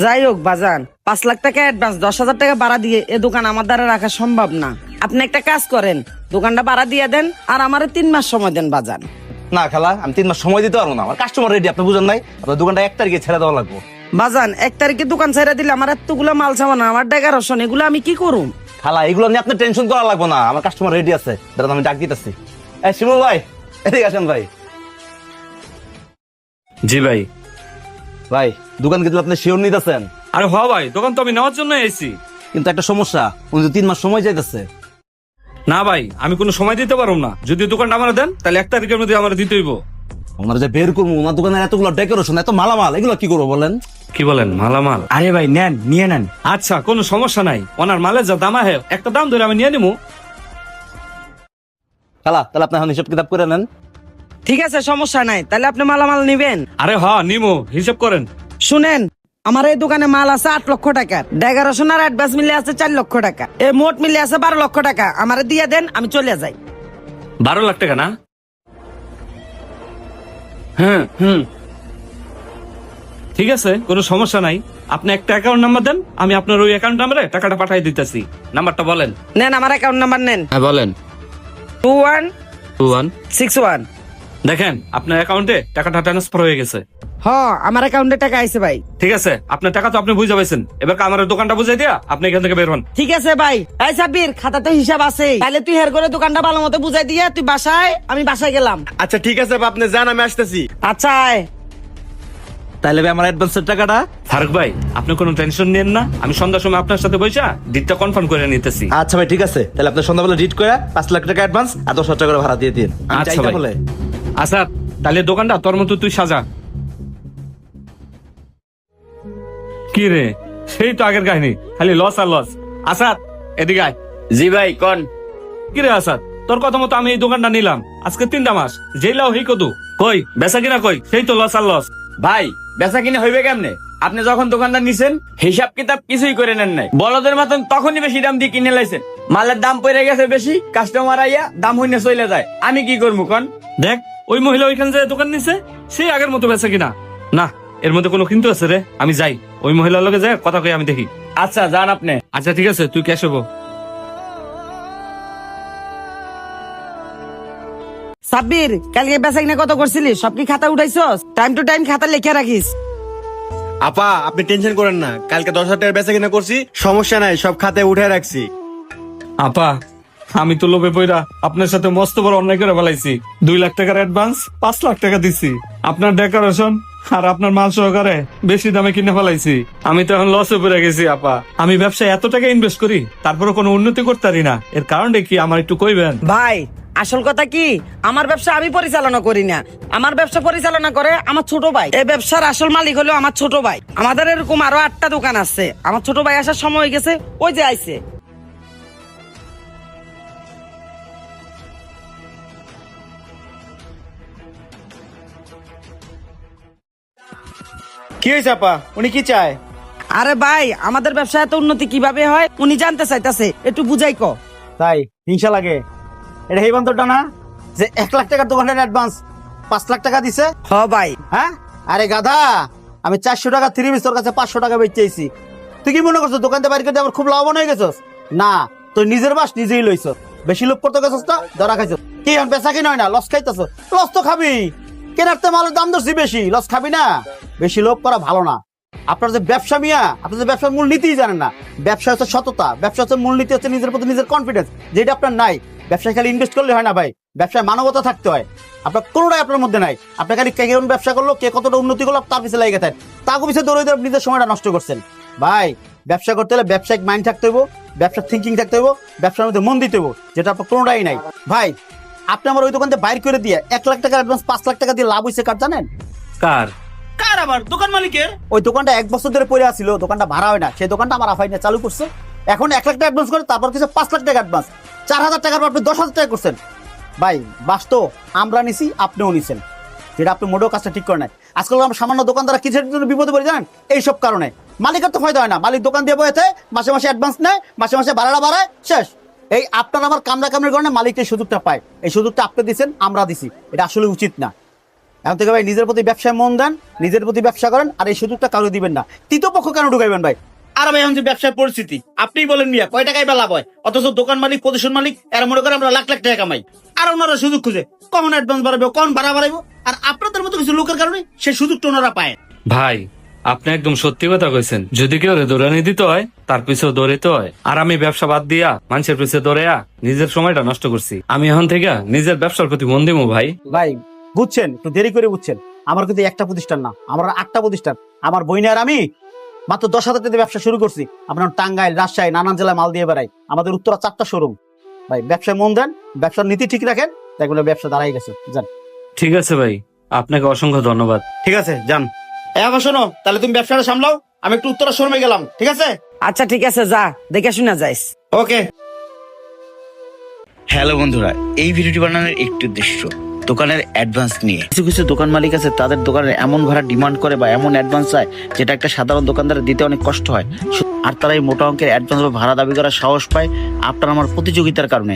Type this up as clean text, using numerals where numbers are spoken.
যাই হোক বাজান, 5 লাখ টাকা অ্যাডভান্স, 10,000 টাকা ভাড়া দিয়ে এ দোকান আমার দ্বারা রাখা সম্ভব না। আপনি একটা কাজ করেন, দোকানটা ভাড়া দিয়ে দেন আর আমারে 3 মাস সময় দেন বাজান। না খালা, আমি 3 মাস সময় দিতে পারবো না, আমার কাস্টমার রেডি, আপনি বুঝেন নাই? আপনার দোকানটা 1 তারিখে ছেড়ে দেওয়া লাগবে। বাজান 1 তারিখে দোকান ছেড়ে দিলে আমার এতগুলো মাল সামান, আমার ডেকারেশন, এগুলো আমি কি করুম? খালা এগুলো নিয়ে আপনি টেনশন করা লাগবে না, আমার কাস্টমার রেডি আছে, দাঁড়ান আমি ডাক দিতেছি। এই শিমুল ভাই, এদিকে আসেন ভাই। জি ভাই। ভাই দোকান কিন্তু আপনি শিওর নিতেছেন? আরে হ ভাই, দোকান তো আমি নেওয়ার জন্য এসেছি। কিন্তু একটা সমস্যা, উনি তো 3 মাস সময় চাইতেছে। না ভাই, আমি কোনো সময় দিতে পারবো না। যদি দোকানটা আমার দেন তাহলে 1 তারিখের মধ্যে আমার দিতে হইব। ওনারা যে বের করবো, ওনার দোকানের এতগুলো ডেকোরেশন, এত মালামাল, এগুলো কি করবো বলেন? কি বলেন মালামাল? আরে ভাই নেন, নিয়ে নেন। আচ্ছা কোনো সমস্যা নাই, ওনার মালের যা দাম আহে একটা দাম ধরে আমি নিয়ে নিবো। খালা তাহলে আপনি এখন হিসাব কিতাব করে নেন। ঠিক আছে, সমস্যা নাই, তাহলে আপনি মালামাল নিবেন। আরে হ নিমো, হিসাব করেন। শুনেন, আমার এই দোকানে মাল আছে 8 লক্ষ টাকার, ডেকোরেশন আর অ্যাডভান্স মিলে আছে 4 লক্ষ টাকা, এ মোট মিলে আছে 12 লক্ষ টাকা। আমারে দিয়ে দেন, আমি চলে যাই। 12 লাখ টাকা না? হ্যাঁ হুম, ঠিক আছে, কোনো সমস্যা নাই। আপনি একটা অ্যাকাউন্ট নাম্বার দেন, আমি আপনার ওই অ্যাকাউন্ট নাম্বারে টাকাটা পাঠিয়ে দিতেছি। নাম্বারটা বলেন। নেন আমার অ্যাকাউন্ট নাম্বার নেন, হ্যাঁ বলেন। 2161। দেখেন আপনার অ্যাকাউন্টে টাকাটা ট্রান্সফার হয়ে গেছে। হ, আমার অ্যাকাউন্টে টাকা আইছে ভাই। ঠিক আছে, আপনার টাকা তো আপনি বুঝে পাইছেন, এবার আমার দোকানটা বুঝাই দিয়া আপনি এখান থেকে বের হন। ঠিক আছে ভাই। এই সাব্বির, খাতাতে হিসাব আছে, তাহলে তুই হের করে দোকানটা ভালো মতো বুঝাই দিয়ে তুই বাসায়, আমি বাসায় গেলাম। আচ্ছা ঠিক আছে, আপনি যান, আমি আসতেছি। আচ্ছা আয়। তাহলে ভাই আমার অ্যাডভান্সের টাকাটা? ফারুক ভাই, আপনি কোনো টেনশন নেন না, আমি সন্ধ্যার সময় আপনার সাথে বসে ডিটটা কনফার্ম করে নিতেছি। আচ্ছা ভাই ঠিক আছে, তাহলে আপনি সন্ধ্যাবেলা ডিট করে 5 লাখ টাকা অ্যাডভান্স আর 10,000 টাকা করে ভাড়া দিয়ে দিন। আমি আচ্ছা চাই ভাই। তাহলে। আচ্ছা তাহলে দোকানটা তোর মতো তুই সাজা। কি রে, সেই তো আগের কাহিনী, খালি লস আর লস। আসাদ এদিকে আয়। জি ভাই কোন। কি রে আসাদ, তোর কথা মতো আমি এই দোকানটা নিলাম, আজকে 3টা মাস, যেই লাও হেই কদু, কই বেচা কিনা কই? সেই তো লস আর লস। ভাই বেচা কিনে হইবে কেমনে? আপনি যখন দোকানটা নিছেন হিসাব কিতাব কিছুই করে নেন নাই, বলদের মতন তখনই বেশি দাম দিয়ে কিনে লাইছেন। মালের দাম পড়ে গেছে বেশি, কাস্টমার আইয়া দাম হইনে চলে যায়, আমি কি করবো কোন? দেখ ওই মহিলা ওইখানে যে দোকান নিছে, সেই আগের মতো বেচা কিনা না, এর মধ্যে কোনো কিন্তু আছে রে। আমি যাই, ওই মহিলার লগে যাই কথা কই আমি দেখি। আচ্ছা যান আপনি। আচ্ছা ঠিক আছে, তুই ক্যাশ হবো। সাব্বির, কালকে বেচা কিনা কত করছিলি? সব কি খাতা উঠাইছস? টাইম টু টাইম খাতা লিখে রাখিস। আপা আপনি টেনশন করেন না, কালকে 10,000 টাকার বেচা কিনা করছি, সমস্যা নাই, সব খাতায় উঠে রাখছি। আপা আমি তো লোভে পইরা আপনার সাথে মস্ত বড় অন্যায় করে ফেলাইছি। 2 লাখ টাকার অ্যাডভান্স, 5 লাখ টাকা দিছি, আপনার ডেকোরেশন আর আপনার মাল সহকারে বেশি দামে কিনে ফেলাইছি। আমি তো এখন লসে পড়ে গেছি আপা। আমি ব্যবসায় এত টাকা ইনভেস্ট করি, তারপরে কোনো উন্নতি করতে পারি না, এর কারণটা কি আমার একটু কইবেন? ভাই আসল কথা কি, আমার ব্যবসা আমি পরিচালনা করি না, আমার ব্যবসা পরিচালনা করে আমার ছোট ভাই। এই ব্যবসার আসল মালিক হলো আমার ছোট ভাই। আমাদের এরকম আরো 8টা দোকান আছে, আমার ছোট ভাই আসার সময় হয়ে গেছে, ওই যে আইছে। কি হয়েছে আপা, উনি কি চায়? আরে ভাই, আমাদের ব্যবসা এত উন্নতি কিভাবে হয় উনি জানতে চাইতেছে, একটু বুঝাই ক। তাই হিংসা লাগে? এটা এই বান্তরটা না যে 1 লাখ টাকার দোকানের অ্যাডভান্স 5 লাখ টাকা দিছে? হ ভাই। হ্যাঁ আরে গাধা, আমি 400 টাকা 3 পিস তোর কাছে 500 টাকা বেচেছি। তুই কি মনে করছো দোকানতে বাইরে করে আবার খুব লাভবান হয়ে গেছস? না, তুই নিজের বাস নিজেই লইছ, বেশি লোভ করতে গেছস না, ধরা খাইছ। কি এখন বেচা কি নয় না, লস খাইতেছ? লস তো খাবি, কেনারতে মালের দাম ধরছি বেশি, লস খাবি না? বেশি লোভ করা ভালো না। আপনার যে ব্যবসা মিয়া, আপনার যে ব্যবসার মূল নীতিই জানেন না। ব্যবসা হচ্ছে সততা, ব্যবসা হচ্ছে মূল নীতি হচ্ছে নিজের প্রতি নিজের কনফিডেন্স, যেটা আপনার নাই। ব্যবসায় খালি ইনভেস্ট করলে হয় না ভাই, ব্যবসায় মানবতা থাকতে হয়। আপনার কোনোটাই আপনার মধ্যে নাই। আপনার খালি কে কেমন ব্যবসা করলো, কে কতটা উন্নতি করলো, তার পিছিয়ে লেগে গেছেন, তাকে পিছিয়ে দৌড়ে দৌড়ে নিজের সময়টা নষ্ট করছেন। ভাই ব্যবসা করতে হলে ব্যবসায়িক মাইন্ড থাকতে হইব, ব্যবসার থিঙ্কিং থাকতে হইব, ব্যবসার মধ্যে মন দিতে হইব, যেটা আপনার কোনোটাই নাই। ভাই আপনি আমার ওই দোকান থেকে বাইর করে দিয়ে 1 লাখ টাকার অ্যাডভান্স 5 লাখ টাকা দিয়ে লাভ হয়েছে কার জানেন? কার? কার? আমার দোকান মালিকের। ওই দোকানটা 1 বছর ধরে পড়ে আছিল, দোকানটা ভাড়া হয় না, সেই দোকানটা আমার আফাই নিয়ে চালু করছে। এখন 1 লাখ টাকা অ্যাডভান্স করে, তারপর কিছু 5 লাখ টাকা অ্যাডভান্স, 4,000 টাকার পর আপনি 10,000 টাকা করছেন। ভাই বাস্তব আমরা নিছি, আপনিও নিছেন, যেটা আপনি মোটেও কাজটা ঠিক করে নাই। আজকাল আমরা সামান্য দোকানদার কিসের জন্য বিপদে পড়ে জানেন? এইসব কারণে। মালিকের তো ফায়দা হয় না, মালিক দোকান দিয়ে বয়েছে, মাসে মাসে অ্যাডভান্স নেয়, মাসে মাসে ভাড়াটা বাড়ায়, শেষ। এই আপনার আমার কামড়া কামড়ির কারণে মালিক এই সুযোগটা পায়। এই সুযোগটা আপনি দিচ্ছেন, আমরা দিছি, এটা আসলে উচিত না। এখন থেকে ভাই নিজের প্রতি ব্যবসায় মন দেন, নিজের প্রতি ব্যবসা করেন, আর এই সুযোগটা কারো দিবেন না। তৃতীয় পক্ষ কেন ঢুকাইবেন ভাই? আর ভাই এখন যে ব্যবসার পরিস্থিতি আপনিই বলেন মিয়া, কয় টাকায় বা লাভ হয়? অথচ দোকান মালিক, প্রতিষ্ঠান মালিক এরা মনে করে আমরা লাখ লাখ টাকা কামাই, আর ওনারা সুযোগ খুঁজে কখন অ্যাডভান্স বাড়াবে, কখন ভাড়া বাড়াইবো, আর আপনাদের মতো কিছু লোকের কারণে সেই সুযোগটা ওনারা পায়। ভাই আপনি একদম সত্যি কথা কইছেন, যদি কেউ দৌড়ানি দিতে হয় তার পিছেও দৌড়াইতে হয়। আর আমি ব্যবসা বাদ দিয়া মানুষের পিছে দৌড়াইয়া নিজের সময়টা নষ্ট করছি। আমি এখন থেকে নিজের ব্যবসার প্রতি মন দিমু ভাই। ভাই বুঝছেন, একটু দেরি করে বুঝছেন, আমার কিন্তু একটা প্রতিষ্ঠান না, আমার 8টা প্রতিষ্ঠান। আমার বইনে আর আমি মাত্র 10,000 টাকা ব্যবসা শুরু করছি। আপনার টাঙ্গাইল, রাজশাহী, নানান জেলায় মাল দিয়ে বেড়াই। আমাদের উত্তরা 4টা শোরুম। ভাই ব্যবসায় মন দেন, ব্যবসার নীতি ঠিক রাখেন, তাই বলে ব্যবসা দাঁড়াই গেছে। যান। ঠিক আছে ভাই, আপনাকে অসংখ্য ধন্যবাদ। ঠিক আছে, যান। আবার শোনো, তাহলে তুমি ব্যবসাটা সামলাও, আমি একটু উত্তরা শোরুমে গেলাম। ঠিক আছে? আচ্ছা ঠিক আছে, যা দেখে শুনে যাইস। ওকে। হ্যালো বন্ধুরা, এই ভিডিওটি বানানোর একটি উদ্দেশ্য দোকানের অ্যাডভান্স নিয়ে। কিছু কিছু দোকান মালিক আছে, তাদের দোকানের এমন ভাড়া ডিমান্ড করে বা এমন অ্যাডভান্স চায় যেটা একটা সাধারণ দোকানদারের দিতে অনেক কষ্ট হয়, আর তারা এই মোটা অঙ্কের অ্যাডভান্স বা ভাড়া দাবি করার সাহস পায় আপনার আমার প্রতিযোগিতার কারণে।